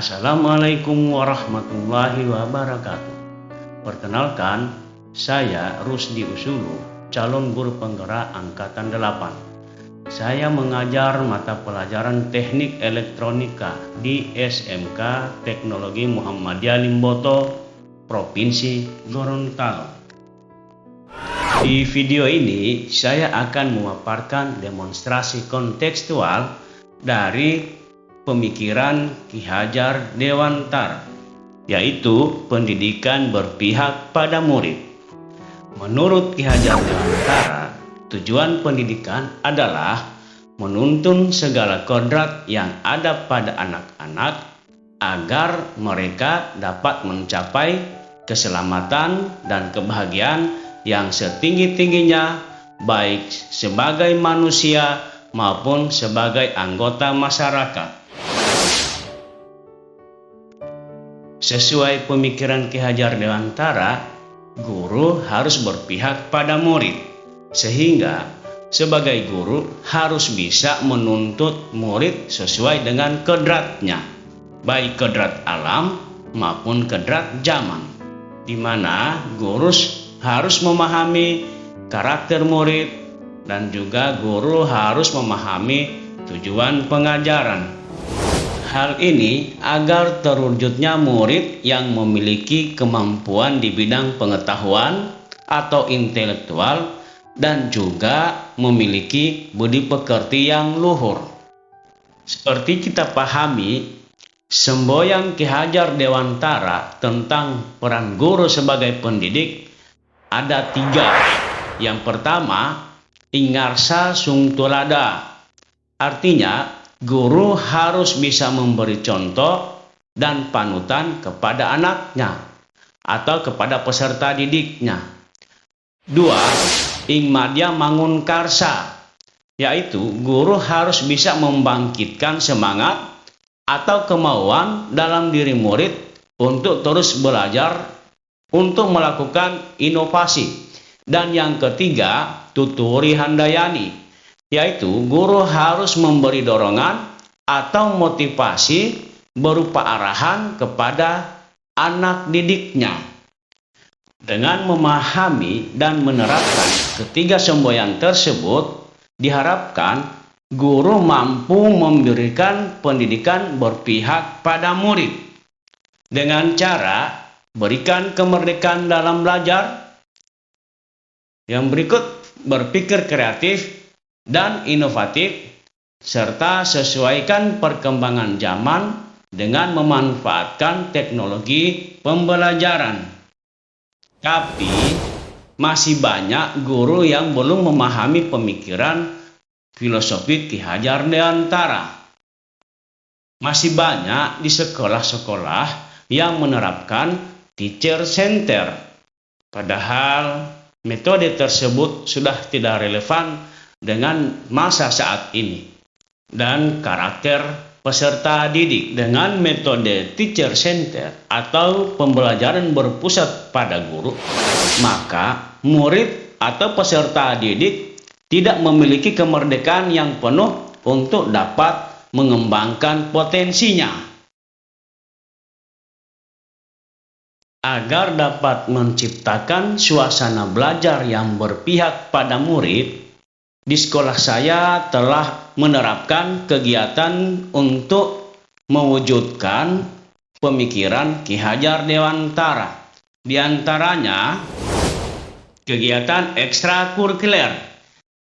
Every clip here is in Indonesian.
Assalamualaikum warahmatullahi wabarakatuh. Perkenalkan, saya Rusdi Usulu, calon guru penggerak Angkatan 8. Saya mengajar mata pelajaran Teknik Elektronika di SMK Teknologi Muhammadiyah Limboto, Provinsi Gorontalo. Di video ini, saya akan memaparkan demonstrasi kontekstual dari pemikiran Ki Hajar Dewantara, yaitu pendidikan berpihak pada murid. Menurut Ki Hajar Dewantara, tujuan pendidikan adalah menuntun segala kodrat yang ada pada anak-anak agar mereka dapat mencapai keselamatan dan kebahagiaan yang setinggi-tingginya, baik sebagai manusia maupun sebagai anggota masyarakat. Sesuai pemikiran Ki Hajar Dewantara, guru harus berpihak pada murid, sehingga sebagai guru harus bisa menuntut murid sesuai dengan kodratnya, baik kodrat alam maupun kodrat zaman, di mana guru harus memahami karakter murid dan juga guru harus memahami tujuan pengajaran. Hal ini agar terwujudnya murid yang memiliki kemampuan di bidang pengetahuan atau intelektual dan juga memiliki budi pekerti yang luhur. Seperti kita pahami, semboyan Ki Hajar Dewantara tentang peran guru sebagai pendidik ada 3. Yang pertama, ingarsa sung tulada. Artinya, guru harus bisa memberi contoh dan panutan kepada anaknya atau kepada peserta didiknya. 2. Ing madya mangun karsa, yaitu guru harus bisa membangkitkan semangat atau kemauan dalam diri murid untuk terus belajar, untuk melakukan inovasi. Dan yang ketiga, tuturi handayani, yaitu guru harus memberi dorongan atau motivasi berupa arahan kepada anak didiknya. Dengan memahami dan menerapkan ketiga semboyan tersebut, diharapkan guru mampu memberikan pendidikan berpihak pada murid dengan cara berikan kemerdekaan dalam belajar. Yang berikut, berpikir kreatif dan inovatif, serta sesuaikan perkembangan zaman dengan memanfaatkan teknologi pembelajaran. Tapi, masih banyak guru yang belum memahami pemikiran filosofi Ki Hajar Dewantara. Masih banyak di sekolah-sekolah yang menerapkan teacher center, padahal metode tersebut sudah tidak relevan dengan masa saat ini dan karakter peserta didik. Dengan metode teacher center atau pembelajaran berpusat pada guru, maka murid atau peserta didik tidak memiliki kemerdekaan yang penuh untuk dapat mengembangkan potensinya. Agar dapat menciptakan suasana belajar yang berpihak pada murid, di sekolah saya telah menerapkan kegiatan untuk mewujudkan pemikiran Ki Hajar Dewantara. Di antaranya, kegiatan ekstrakurikuler.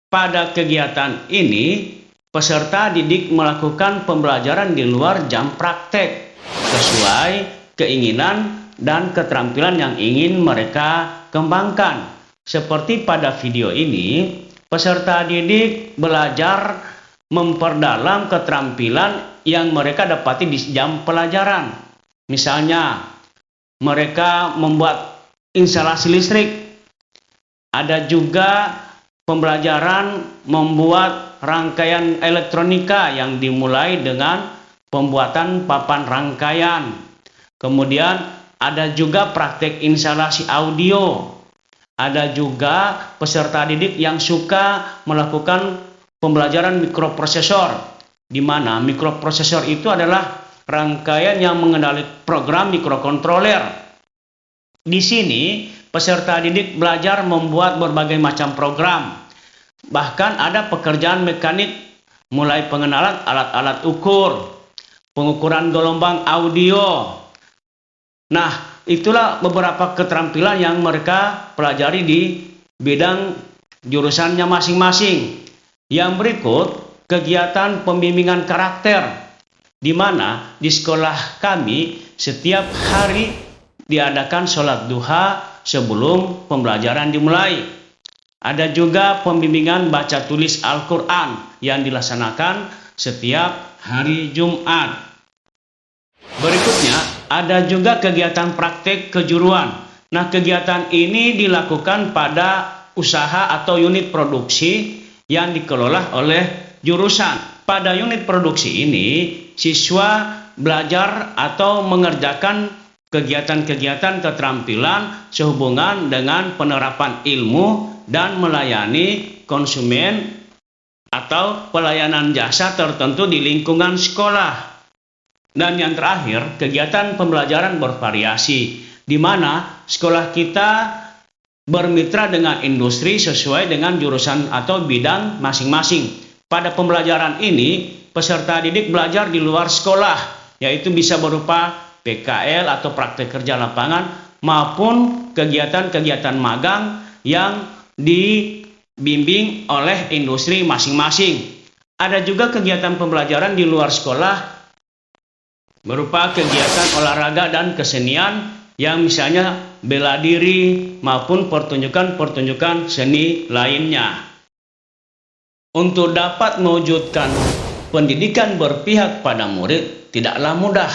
Pada kegiatan ini, peserta didik melakukan pembelajaran di luar jam praktek sesuai keinginan dan keterampilan yang ingin mereka kembangkan. Seperti pada video ini, peserta didik belajar memperdalam keterampilan yang mereka dapati di jam pelajaran. Misalnya, mereka membuat instalasi listrik. Ada juga pembelajaran membuat rangkaian elektronika yang dimulai dengan pembuatan papan rangkaian. Kemudian ada juga praktek instalasi audio. Ada juga peserta didik yang suka melakukan pembelajaran mikroprosesor, di mana mikroprosesor itu adalah rangkaian yang mengenali program mikrokontroler. Di sini, peserta didik belajar membuat berbagai macam program. Bahkan ada pekerjaan mekanik, mulai pengenalan alat-alat ukur, pengukuran gelombang audio. Nah, itulah beberapa keterampilan yang mereka pelajari di bidang jurusannya masing-masing. Yang berikut, kegiatan pembimbingan karakter, di mana di sekolah kami setiap hari diadakan sholat duha sebelum pembelajaran dimulai. Ada juga pembimbingan baca tulis Al-Quran yang dilaksanakan setiap hari Jumat. Berikutnya, ada juga kegiatan praktek kejuruan. Nah, kegiatan ini dilakukan pada usaha atau unit produksi yang dikelola oleh jurusan. Pada unit produksi ini, siswa belajar atau mengerjakan kegiatan-kegiatan keterampilan sehubungan dengan penerapan ilmu dan melayani konsumen atau pelayanan jasa tertentu di lingkungan sekolah. Dan yang terakhir, kegiatan pembelajaran bervariasi, di mana sekolah kita bermitra dengan industri sesuai dengan jurusan atau bidang masing-masing. Pada pembelajaran ini, peserta didik belajar di luar sekolah, yaitu bisa berupa PKL atau praktek kerja lapangan, maupun kegiatan-kegiatan magang yang dibimbing oleh industri masing-masing. Ada juga kegiatan pembelajaran di luar sekolah berupa kegiatan olahraga dan kesenian yang misalnya bela diri maupun pertunjukan-pertunjukan seni lainnya. Untuk dapat mewujudkan pendidikan berpihak pada murid tidaklah mudah.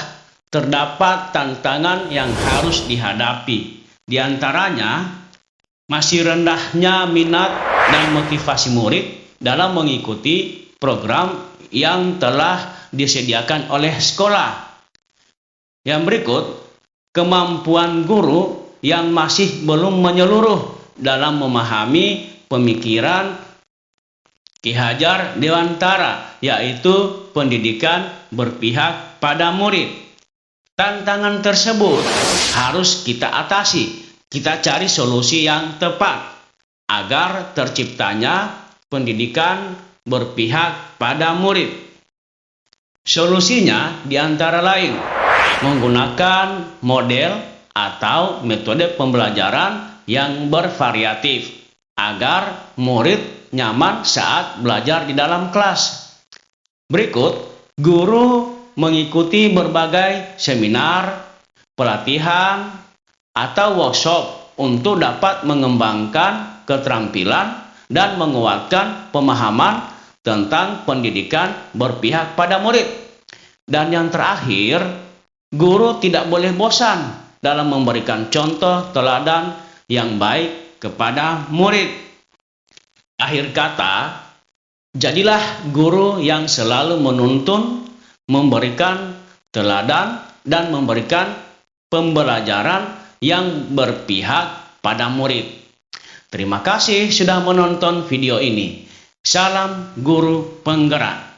Terdapat tantangan yang harus dihadapi. Di antaranya, masih rendahnya minat dan motivasi murid dalam mengikuti program yang telah disediakan oleh sekolah. Yang berikut, kemampuan guru yang masih belum menyeluruh dalam memahami pemikiran Ki Hajar Dewantara, yaitu pendidikan berpihak pada murid. Tantangan tersebut harus kita atasi. Kita cari solusi yang tepat agar terciptanya pendidikan berpihak pada murid. Solusinya diantara lain menggunakan model atau metode pembelajaran yang bervariatif agar murid nyaman saat belajar di dalam kelas. Berikut, guru mengikuti berbagai seminar, pelatihan, atau workshop untuk dapat mengembangkan keterampilan dan menguatkan pemahaman tentang pendidikan berpihak pada murid. Dan yang terakhir, guru tidak boleh bosan dalam memberikan contoh teladan yang baik kepada murid. Akhir kata, jadilah guru yang selalu menuntun, memberikan teladan, dan memberikan pembelajaran yang berpihak pada murid. Terima kasih sudah menonton video ini. Salam guru penggerak.